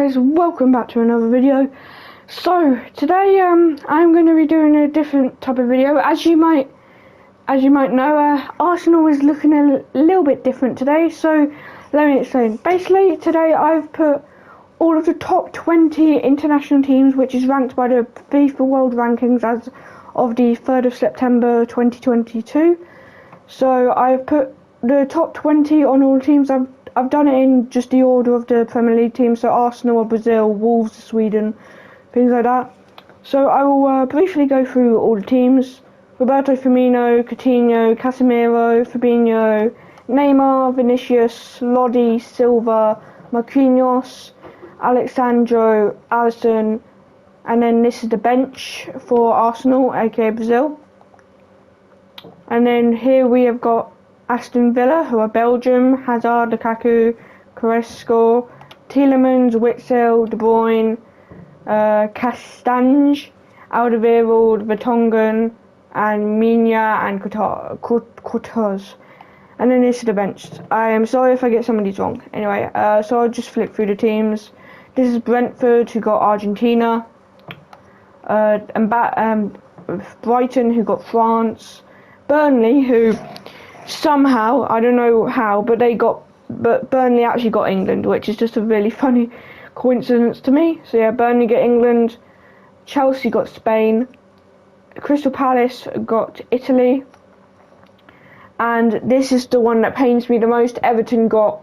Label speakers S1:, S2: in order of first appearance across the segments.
S1: guys, welcome back to another video. So today I'm going to be doing a different type of video. As you might know, Arsenal is looking a little bit different today, so let me explain. Basically today I've put all of the top 20 international teams, which is ranked by the FIFA World Rankings as of the 3rd of September 2022. So I've put the top 20 on all teams. I've done it in just the order of the Premier League teams, so Arsenal or Brazil, Wolves, Sweden, things like that. So I will briefly go through all the teams. Roberto Firmino, Coutinho, Casemiro, Fabinho, Neymar, Vinicius, Lodi, Silva, Marquinhos, Alexandro, Alisson, and then this is the bench for Arsenal, aka Brazil. And then here we have got Aston Villa, who are Belgium, Hazard, Lukaku, Carrasco, Tielemans, Witsel, De Bruyne, Castange, Alderweireld, Vertonghen, and Mina and Courtois. And then this is the bench. I am sorry if I get some of these wrong. Anyway, so I'll just flip through the teams. This is Brentford, who got Argentina, and Brighton, who got France, Burnley, who somehow, I don't know how, but Burnley actually got England, which is just a really funny coincidence to me. So yeah, Burnley get England, Chelsea got Spain, Crystal Palace got Italy, and this is the one that pains me the most. Everton got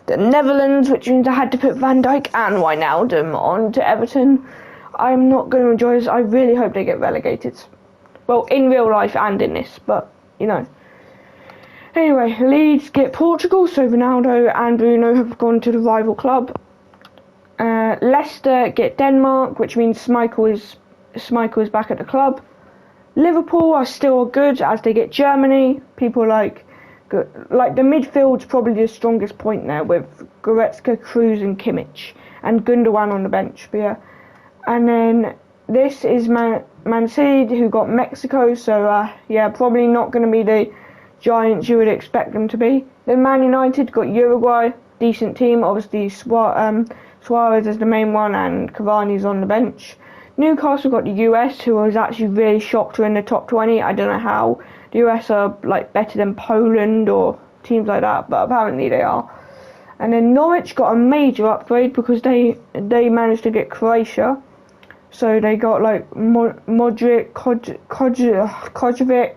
S1: the Netherlands, which means I had to put Van Dijk and Wijnaldum on to Everton. I'm not going to enjoy this. I really hope they get relegated. Well, in real life and in this, but you know. Anyway, Leeds get Portugal, so Ronaldo and Bruno have gone to the rival club. Leicester get Denmark, which means Schmeichel is back at the club. Liverpool are still good as they get Germany. People like the midfield's probably the strongest point there with Goretzka, Kroos and Kimmich, and Gundogan on the bench. But yeah, and then this is Man City, who got Mexico, so yeah, probably not going to be the giants you would expect them to be. Then Man United got Uruguay, decent team. Obviously Suarez is the main one and Cavani's on the bench. Newcastle got the US, who I was actually really shocked were in the top 20. I don't know how the US are like better than Poland or teams like that, but apparently they are. And then Norwich got a major upgrade because they managed to get Croatia. So they got like Modric, Kojovic,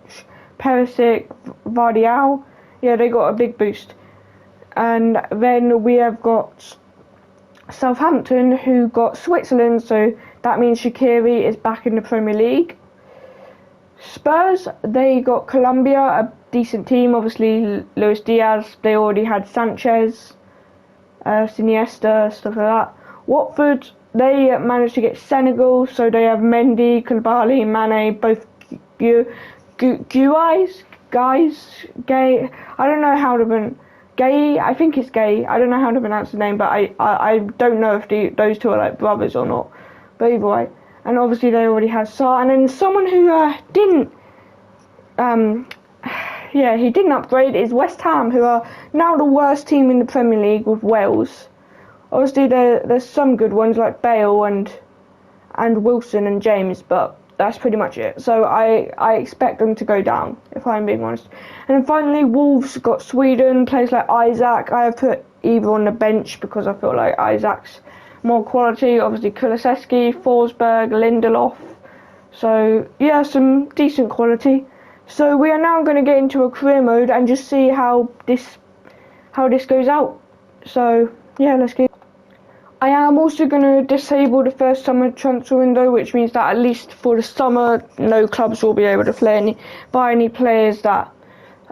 S1: Perisic, Vardial. Yeah, they got a big boost. And then we have got Southampton, who got Switzerland, so that means Shaqiri is back in the Premier League. Spurs, they got Colombia, a decent team. Obviously Luis Diaz, they already had Sanchez, Iniesta, stuff like that. Watford, they managed to get Senegal, so they have Mendy, Koulibaly, Mane, both guys, Gay. I don't know how to Gay. I think it's Gay. I don't know how to pronounce the name, but I don't know if those two are like brothers or not. But either way, and obviously they already had Sarr, and then someone who he didn't upgrade is West Ham, who are now the worst team in the Premier League with Wales. Obviously there's some good ones like Bale and Wilson and James, but that's pretty much it. So I expect them to go down, if I'm being honest. And then finally, Wolves got Sweden, players like Isaac. I have put either on the bench because I feel like Isaac's more quality. Obviously Kulusevski, Forsberg, Lindelof. So yeah, some decent quality. So we are now going to get into a career mode and just see how this goes out. So yeah, let's get. I am also going to disable the first summer transfer window, which means that at least for the summer, no clubs will be able to buy any players that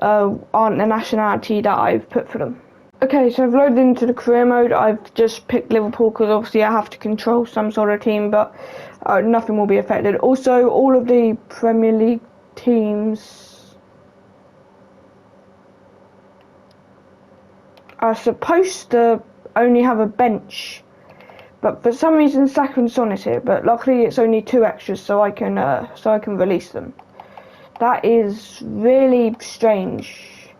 S1: aren't the nationality that I've put for them. Okay, so I've loaded into the career mode. I've just picked Liverpool because obviously I have to control some sort of team, but nothing will be affected. Also, all of the Premier League teams are supposed to only have a bench. But for some reason Saka and Son is here, but luckily it's only 2 extras, so I can release them. That is really strange.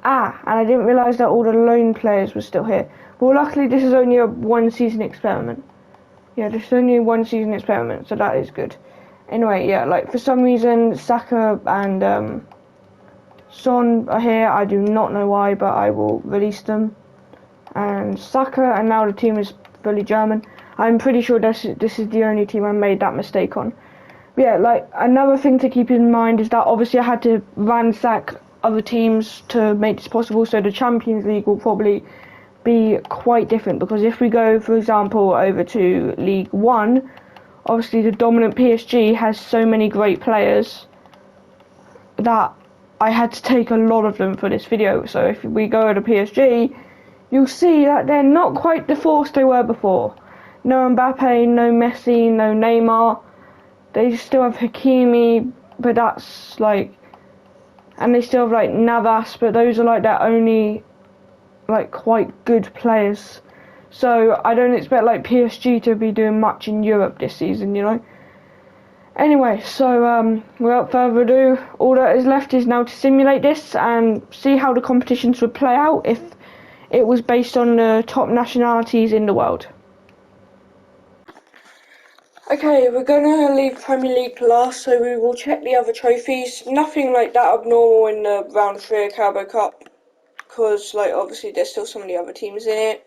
S1: And I didn't realise that all the loan players were still here. Well, luckily this is only a one-season experiment. Yeah, this is only a one-season experiment, so that is good. Anyway, yeah, like for some reason Saka and Son are here. I do not know why, but I will release them. And Saka, and now the team is fully German. I'm pretty sure this is the only team I made that mistake on. But yeah, like another thing to keep in mind is that obviously I had to ransack other teams to make this possible. So the Champions League will probably be quite different, because if we go, for example, over to League One, obviously the dominant PSG has so many great players that I had to take a lot of them for this video. So if we go to PSG, you'll see that they're not quite the force they were before. No Mbappe, no Messi, no Neymar. They still have Hakimi, but that's like, and they still have like Navas, but those are like their only like quite good players. So I don't expect like PSG to be doing much in Europe this season, you know. Anyway, so without further ado, all that is left is now to simulate this and see how the competitions would play out if it was based on the top nationalities in the world. Okay, we're gonna leave Premier League last, so we will check the other trophies. Nothing like that abnormal in the round 3 of Carabao Cup, because like obviously there's still some of the other teams in it.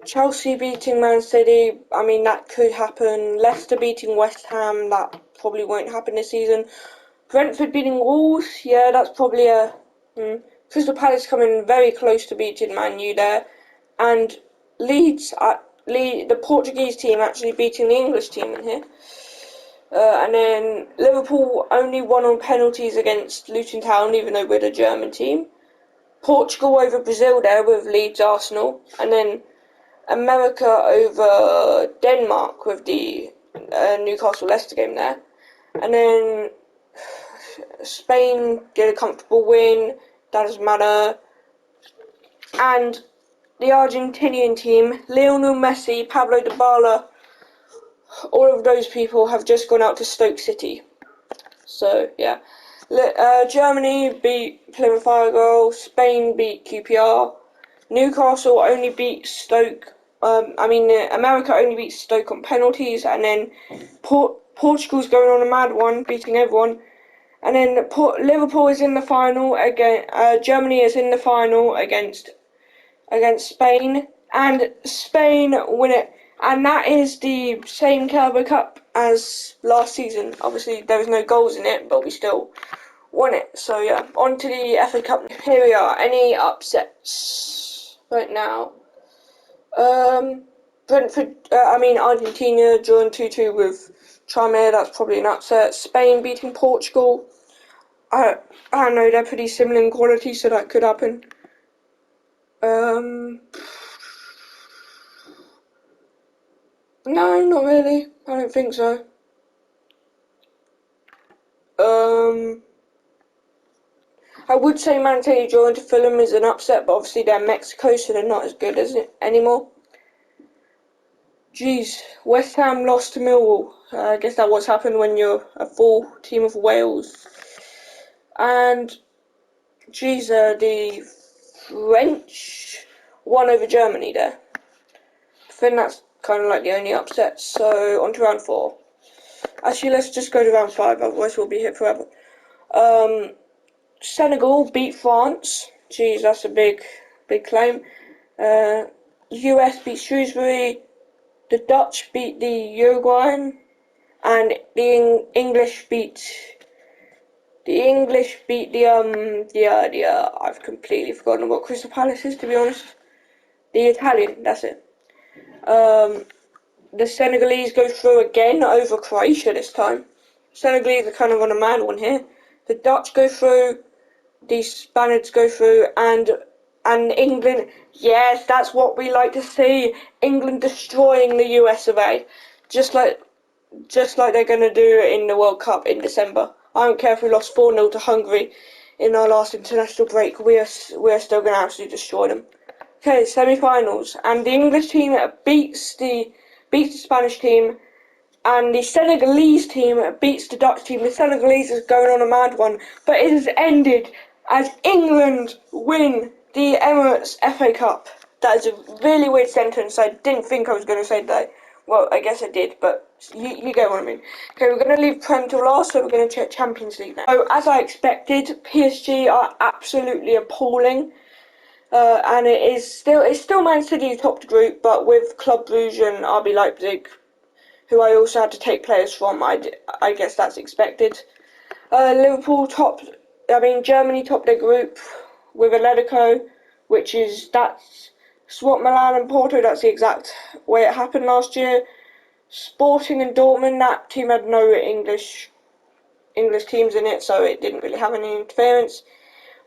S1: Chelsea beating Man City, I mean that could happen. Leicester beating West Ham, that probably won't happen this season. Brentford beating Wolves, yeah, that's probably a... Crystal Palace coming very close to beating Man U there. And the Portuguese team actually beating the English team in here. And then Liverpool only won on penalties against Luton Town, even though we're the German team. Portugal over Brazil there with Leeds Arsenal. And then America over Denmark with the Newcastle Leicester game there. And then Spain get a comfortable win, that doesn't matter. And the Argentinian team, Lionel Messi, Pablo Dybala, all of those people have just gone out to Stoke City. So, yeah. Germany beat Plymouth Argyle, Spain beat QPR, Newcastle only beat Stoke, America only beat Stoke on penalties, and then Portugal's going on a mad one, beating everyone. And then Liverpool is in the final again. Germany is in the final against Spain, and Spain win it. And that is the same Carabao Cup as last season. Obviously, there was no goals in it, but we still won it. So yeah, on to the FA Cup. Here we are. Any upsets right now? Argentina drawing 2-2 with Tranmere. That's probably an upset. Spain beating Portugal. I don't know, they're pretty similar in quality, so that could happen. No, not really. I don't think so. I would say Man City drawing to Fulham is an upset, but obviously they're Mexico, so they're not as good as it anymore. Jeez, West Ham lost to Millwall. I guess that what's happened when you're a full team of Wales. And geez, the French won over Germany there. I think that's kind of like the only upset. So on to round 4. Actually, let's just go to round 5, otherwise we'll be here forever. Senegal beat France. Geez, that's a big claim. US beat Shrewsbury. The Dutch beat the Uruguayan, and the English beat I've completely forgotten what Crystal Palace is, to be honest. The Italian, that's it. The Senegalese go through again over Croatia this time. Senegalese are kind of on a mad one here. The Dutch go through, the Spaniards go through, and England, yes, that's what we like to see. England destroying the US of A. Just like they're going to do in the World Cup in December. I don't care if we lost 4-0 to Hungary in our last international break. We're still going to absolutely destroy them. Okay, semi-finals. And the English team beats the Spanish team. And the Senegalese team beats the Dutch team. The Senegalese is going on a mad one. But it has ended as England win the Emirates FA Cup. That is a really weird sentence. I didn't think I was going to say that. Well, I guess I did, but you get what I mean. Okay, we're going to leave Prem till last, so we're going to check Champions League now. So, as I expected, PSG are absolutely appalling. And it's still Man City topped the group, but with Club Brugge and RB Leipzig, who I also had to take players from, I guess that's expected. Germany topped their group with Atletico, that's what Milan and Porto, that's the exact way it happened last year. Sporting and Dortmund, that team had no English teams in it, so it didn't really have any interference.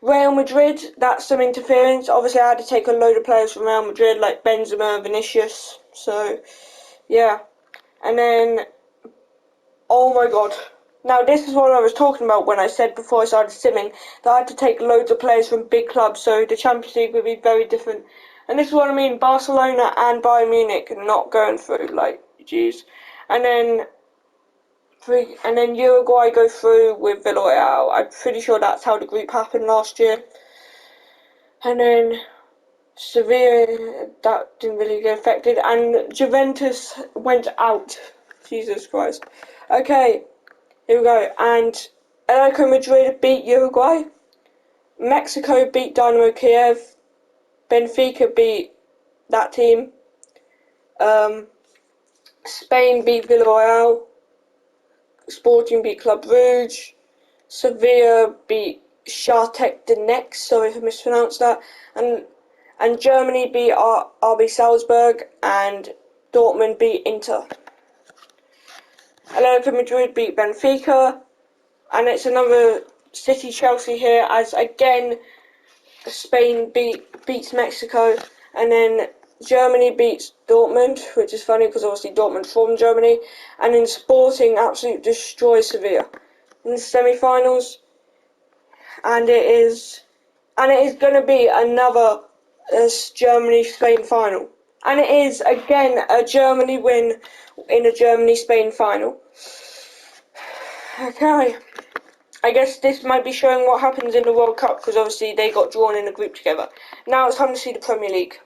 S1: Real Madrid, that's some interference. Obviously, I had to take a load of players from Real Madrid, like Benzema, Vinicius, so, yeah. And then, oh my god. Now, this is what I was talking about when I said before I started simming, that I had to take loads of players from big clubs, so the Champions League would be very different. And this is what I mean, Barcelona and Bayern Munich not going through, like, jeez. And then Uruguay go through with Villarreal. I'm pretty sure that's how the group happened last year. And then Sevilla, that didn't really get affected. And Juventus went out. Jesus Christ. Okay, here we go. And Atletico Madrid beat Uruguay. Mexico beat Dynamo Kiev. Benfica beat that team. Spain beat Villarreal. Sporting beat Club Brugge. Sevilla beat Shakhtar Donetsk, sorry if I mispronounced that, and Germany beat RB Salzburg, and Dortmund beat Inter. Atletico Madrid beat Benfica, and it's another City Chelsea here, as again Spain beats Mexico, and then Germany beats Dortmund, which is funny because obviously Dortmund from Germany, and then Sporting absolutely destroys Sevilla in the semi-finals, and it is going to be another Germany-Spain final, and it is again a Germany win in a Germany-Spain final. Okay, I guess this might be showing what happens in the World Cup, because obviously they got drawn in a group together. Now it's time to see the Premier League.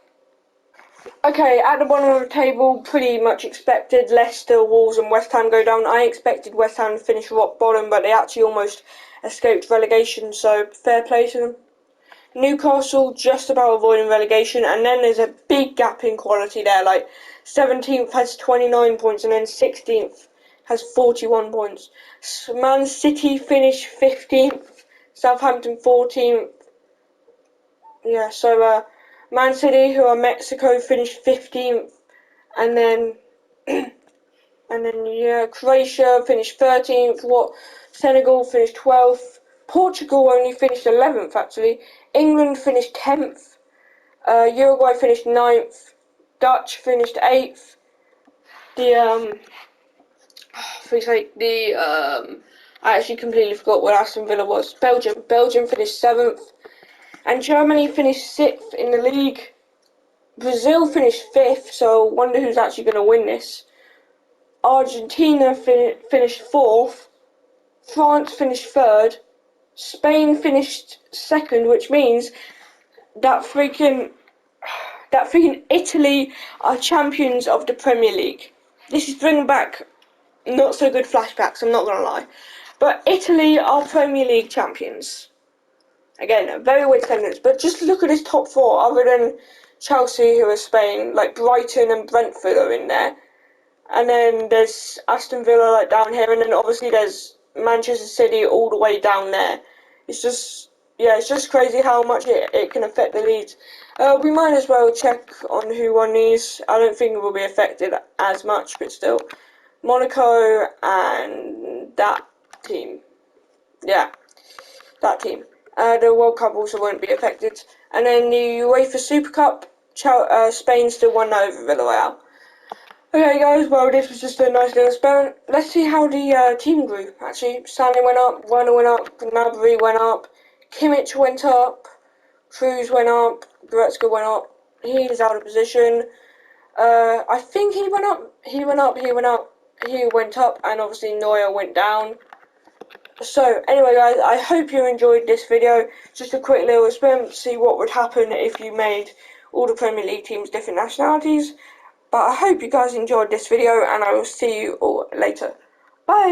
S1: Okay, at the bottom of the table, pretty much expected Leicester, Wolves and West Ham go down. I expected West Ham to finish rock bottom, but they actually almost escaped relegation, so fair play to them. Newcastle just about avoiding relegation, and then there's a big gap in quality there, like 17th has 29 points and then 16th has 41 points. Man City finished 15th, Southampton 14th. Yeah, so Man City, who are Mexico, finished 15th, and then Croatia finished 13th. Senegal finished 12th. Portugal only finished 11th actually. England finished 10th. Uruguay finished 9th. Dutch finished 8th. I actually completely forgot what Aston Villa was. Belgium finished 7th. And Germany finished 6th in the league. Brazil finished 5th, so I wonder who's actually going to win this. Argentina finished 4th. France finished 3rd. Spain finished 2nd, which means that freaking Italy are champions of the Premier League. This is bringing back not so good flashbacks, I'm not going to lie. But Italy are Premier League champions. Again, a very weird sentence, but just look at this top four, other than Chelsea, who are Spain, like Brighton and Brentford are in there. And then there's Aston Villa like down here, and then obviously there's Manchester City all the way down there. It's just crazy how much it can affect the leagues. We might as well check on who won these. I don't think it will be affected as much, but still. Monaco and that team. Yeah, that team. The World Cup also won't be affected. And then the UEFA Super Cup, Spain still won over Villarreal. Okay guys, well this was just a nice little experiment. Let's see how the team grew. Actually, Stanley went up, Werner went up, Gnabry went up, Kimmich went up, Cruz went up, Goretzka went up, he's out of position. I think he went up, he went up, and obviously Neuer went down. So, anyway guys, I hope you enjoyed this video. Just a quick little experiment to see what would happen if you made all the Premier League teams, different nationalities. But I hope you guys enjoyed this video, and I will see you all later. Bye!